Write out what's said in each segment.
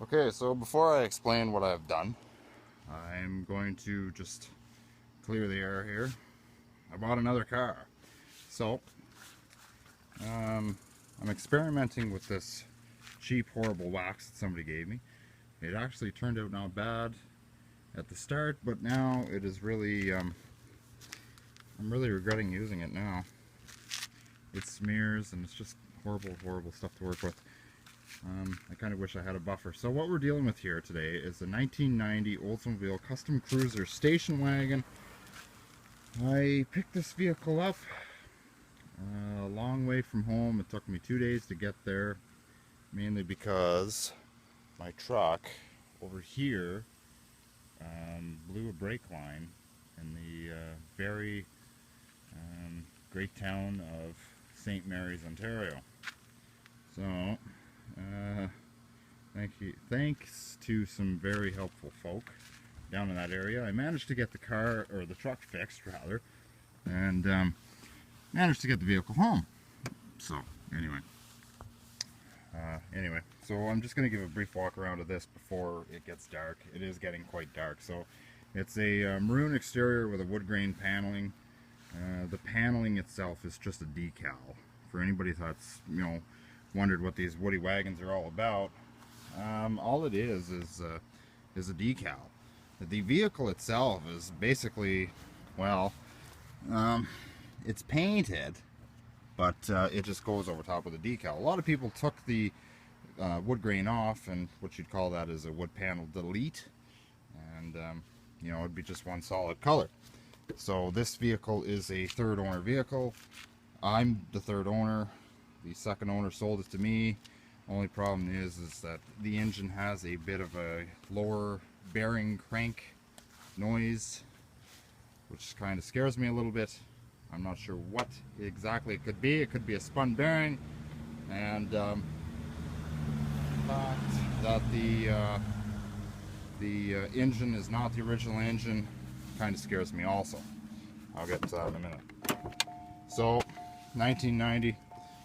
Okay, so before I explain what I've done, I'm going to just clear the air here. I bought another car. So, I'm experimenting with this cheap, horrible wax that somebody gave me. It actually turned out not bad at the start, but now it is really, I'm really regretting using it now. It smears and it's just horrible, horrible stuff to work with. I kind of wish I had a buffer. So what we're dealing with here today is a 1990 Oldsmobile Custom Cruiser station wagon. I picked this vehicle up a long way from home. It took me 2 days to get there, mainly because my truck over here blew a brake line in the very great town of St. Mary's, Ontario. So thanks to some very helpful folk down in that area, I managed to get the car, or the truck fixed rather, and managed to get the vehicle home. So anyway, so I'm just going to give a brief walk around of this before it gets dark. It is getting quite dark. So it's a maroon exterior with a wood grain paneling. The paneling itself is just a decal. For anybody that's, wondered what these woody wagons are all about, all it is a decal. The vehicle itself is basically, well, it's painted, but it just goes over top of the decal. A lot of people took the wood grain off, and what you'd call that is a wood panel delete, and it'd be just one solid color. So this vehicle is a third owner vehicle. I'm the third owner. The second owner sold it to me. Only problem is that the engine has a bit of a lower bearing crank noise, which kind of scares me a little bit. I'm not sure what exactly it could be. It could be a spun bearing, and the fact that the engine is not the original engine kind of scares me also. I'll get to that in a minute. So 1990,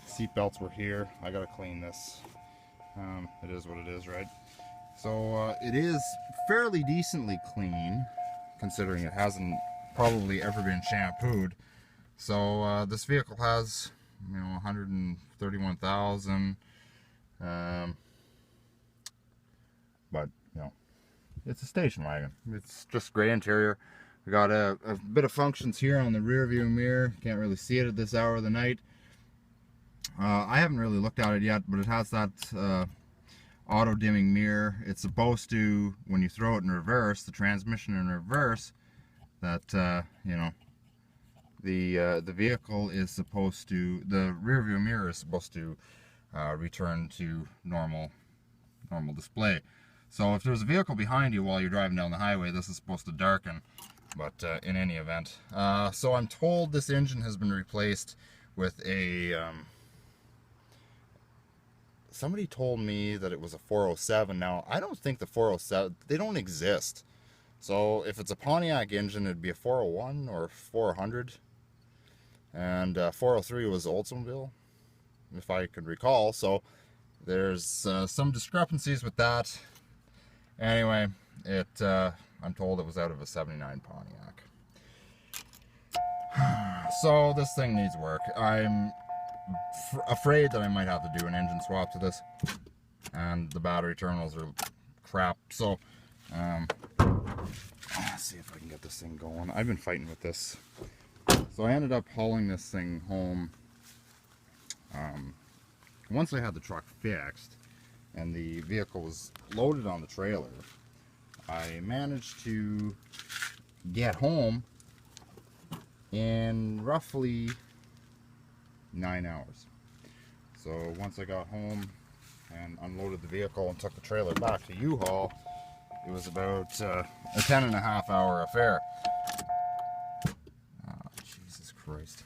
seat belts were here. I gotta clean this. It is what it is, right? So it is fairly decently clean, considering it hasn't probably ever been shampooed. So this vehicle has 131,000, but it's a station wagon. It's just gray interior. We got a bit of functions here on the rear view mirror. Can't really see it at this hour of the night. I haven't really looked at it yet, but it has that auto dimming mirror. It's supposed to, when you throw it in reverse, the transmission in reverse, that the vehicle is supposed to, the rear view mirror is supposed to return to normal display. So if there's a vehicle behind you while you're driving down the highway, this is supposed to darken. But in any event, so I'm told this engine has been replaced with a somebody told me that it was a 407. Now I don't think the 407, they don't exist. So if it's a Pontiac engine, it'd be a 401 or 400, and 403 was Oldsmobile, if I could recall. So there's some discrepancies with that. Anyway, I'm told it was out of a 79 Pontiac. So this thing needs work. I'm afraid that I might have to do an engine swap to this, and the battery terminals are crap. So let's see if I can get this thing going. I've been fighting with this. So I ended up hauling this thing home once I had the truck fixed and the vehicle was loaded on the trailer. I managed to get home in roughly 9 hours. So once I got home and unloaded the vehicle and took the trailer back to U-Haul, it was about a 10.5 hour affair. Oh, Jesus Christ.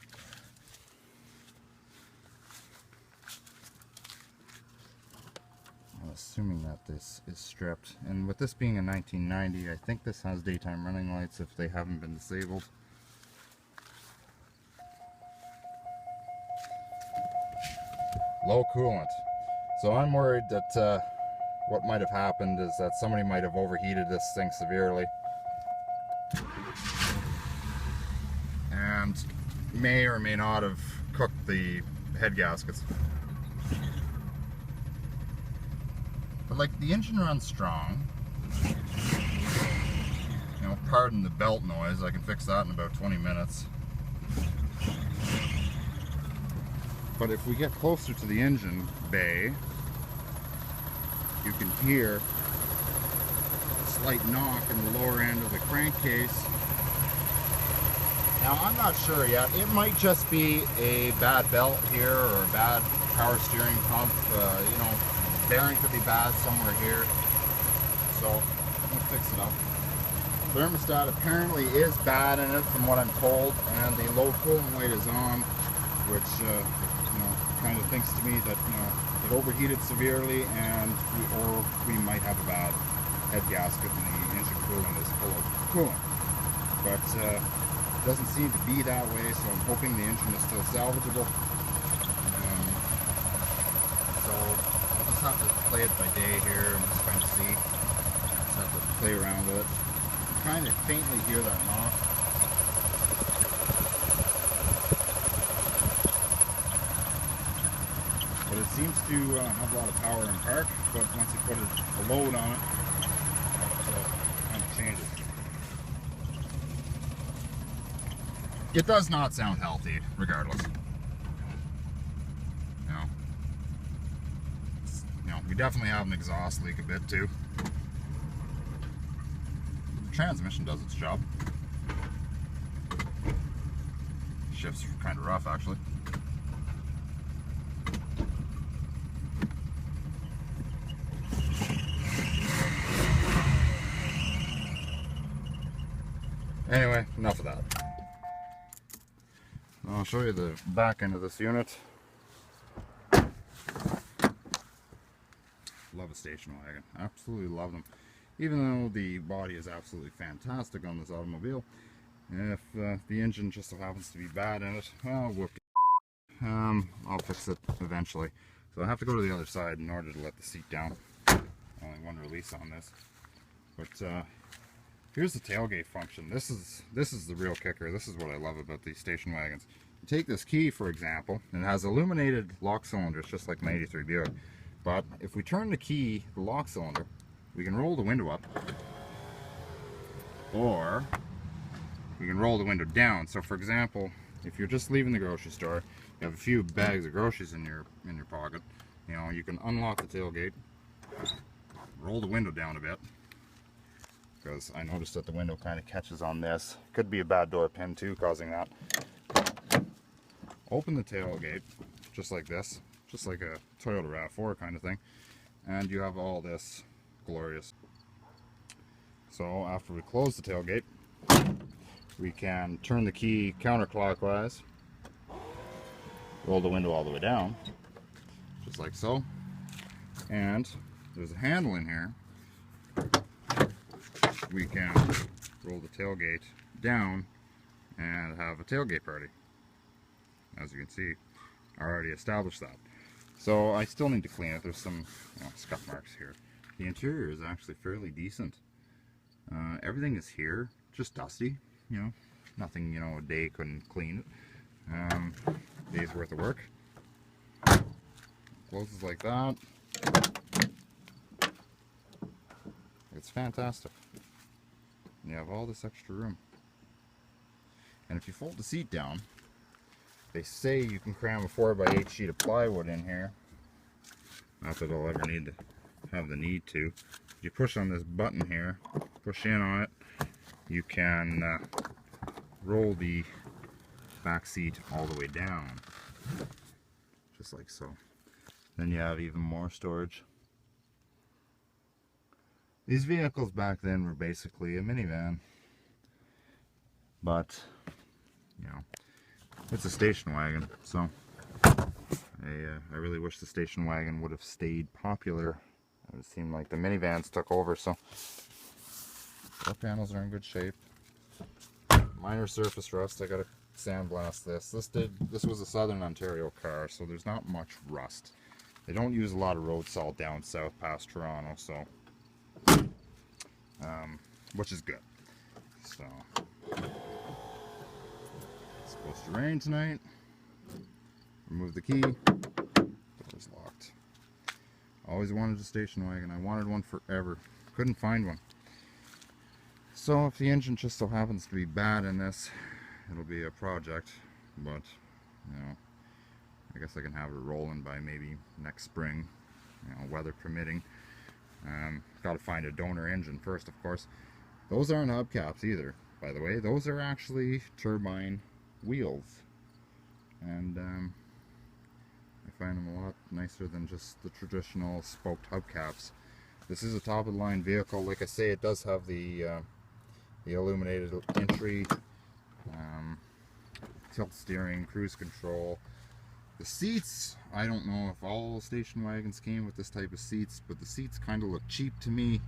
I'm assuming that this is stripped, and with this being a 1990, I think this has daytime running lights if they haven't been disabled. Low coolant. So I'm worried that what might have happened is that somebody might have overheated this thing severely and may or may not have cooked the head gaskets. But like, the engine runs strong. You know, pardon the belt noise, I can fix that in about 20 minutes. But if we get closer to the engine bay, you can hear a slight knock in the lower end of the crankcase. Now, I'm not sure yet. It might just be a bad belt here or a bad power steering pump. You know, bearing could be bad somewhere here. So, I'm going to fix it up. Thermostat apparently is bad in it from what I'm told, and the low coolant weight is on, which you know, kind of thinks to me that, you know, it overheated severely, and we might have a bad head gasket and the engine coolant is full of coolant. But it doesn't seem to be that way, so I'm hoping the engine is still salvageable. So I'll just have to play it by day here and just kind of see. Just have to play around with it. Kind of faintly hear that knock. But it seems to have a lot of power in park, but once you put a load on it, it kind of changes. It does not sound healthy, regardless. You know, we definitely have an exhaust leak a bit too. Transmission does its job. Shifts kind of rough, actually. Anyway, enough of that. I'll show you the back end of this unit. Love a station wagon. Absolutely love them. Even though the body is absolutely fantastic on this automobile, if the engine just so happens to be bad in it, well, whoop. I'll fix it eventually. So I have to go to the other side in order to let the seat down. Only one release on this. But here's the tailgate function. This is the real kicker. This is what I love about these station wagons. You take this key, for example, and it has illuminated lock cylinders, just like my 83 Buick. But if we turn the key, the lock cylinder, we can roll the window up, or we can roll the window down. So for example, if you're just leaving the grocery store, you have a few bags of groceries in your pocket, you know, you can unlock the tailgate, roll the window down a bit, because I noticed that the window kind of catches on this. Could be a bad door pin too causing that. Open the tailgate just like this, just like a Toyota RAV4 kind of thing, and you have all this glorious. So after we close the tailgate, we can turn the key counterclockwise, roll the window all the way down, just like so, and there's a handle in here. We can roll the tailgate down and have a tailgate party. As you can see, I already established that. So I still need to clean it. There's some scuff marks here. The interior is actually fairly decent. Everything is here, just dusty, you know, nothing, you know, a day couldn't clean it. Day's worth of work. Closes like that. It's fantastic. You have all this extra room. And if you fold the seat down, they say you can cram a 4x8 sheet of plywood in here. Not that I'll ever need to have the need to. If you push on this button here, push in on it, you can roll the back seat all the way down. Just like so. Then you have even more storage. These vehicles back then were basically a minivan. But, you know, it's a station wagon, so I really wish the station wagon would have stayed popular. It seemed like the minivans took over, so door panels are in good shape. Minor surface rust. I gotta sandblast this. This was a Southern Ontario car, so there's not much rust. They don't use a lot of road salt down south past Toronto, so which is good. So it's supposed to rain tonight. Remove the key. Door's locked. Always wanted a station wagon. I wanted one forever. Couldn't find one. So if the engine just so happens to be bad in this, it'll be a project. But you know, I guess I can have it rolling by maybe next spring, you know, weather permitting. Got to find a donor engine first, of course. Those aren't hubcaps either, by the way. Those are actually turbine wheels, and I find them a lot nicer than just the traditional spoked hubcaps. This is a top-of-the-line vehicle. Like I say, it does have the illuminated entry, tilt steering, cruise control. The seats, I don't know if all station wagons came with this type of seats, but the seats kind of look cheap to me.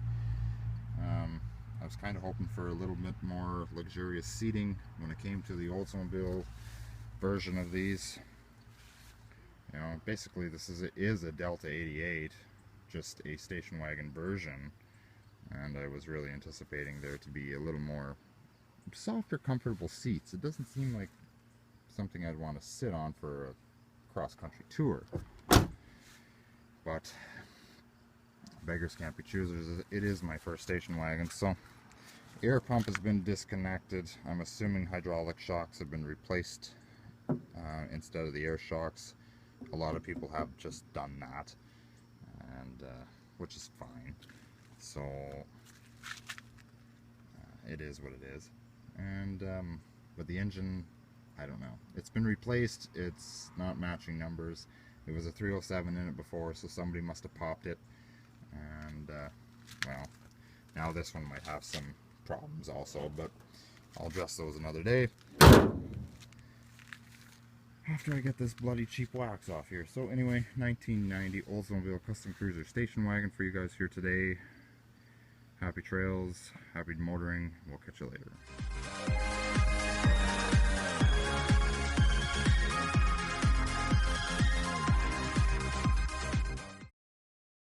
I was kind of hoping for a little bit more luxurious seating when it came to the Oldsmobile version of these. You know, basically this is a Delta 88, just a station wagon version, and I was really anticipating there to be a little more softer, comfortable seats. It doesn't seem like something I'd want to sit on for a cross-country tour, but beggars can't be choosers. It is my first station wagon. So air pump has been disconnected. I'm assuming hydraulic shocks have been replaced instead of the air shocks. A lot of people have just done that, and which is fine. So it is what it is. And but the engine, I don't know. It's been replaced. It's not matching numbers. It was a 307 in it before, so somebody must have popped it. And well, now this one might have some problems also, but I'll address those another day after I get this bloody cheap wax off here. So anyway, 1990 Oldsmobile Custom Cruiser station wagon for you guys here today. Happy trails, happy motoring. We'll catch you later.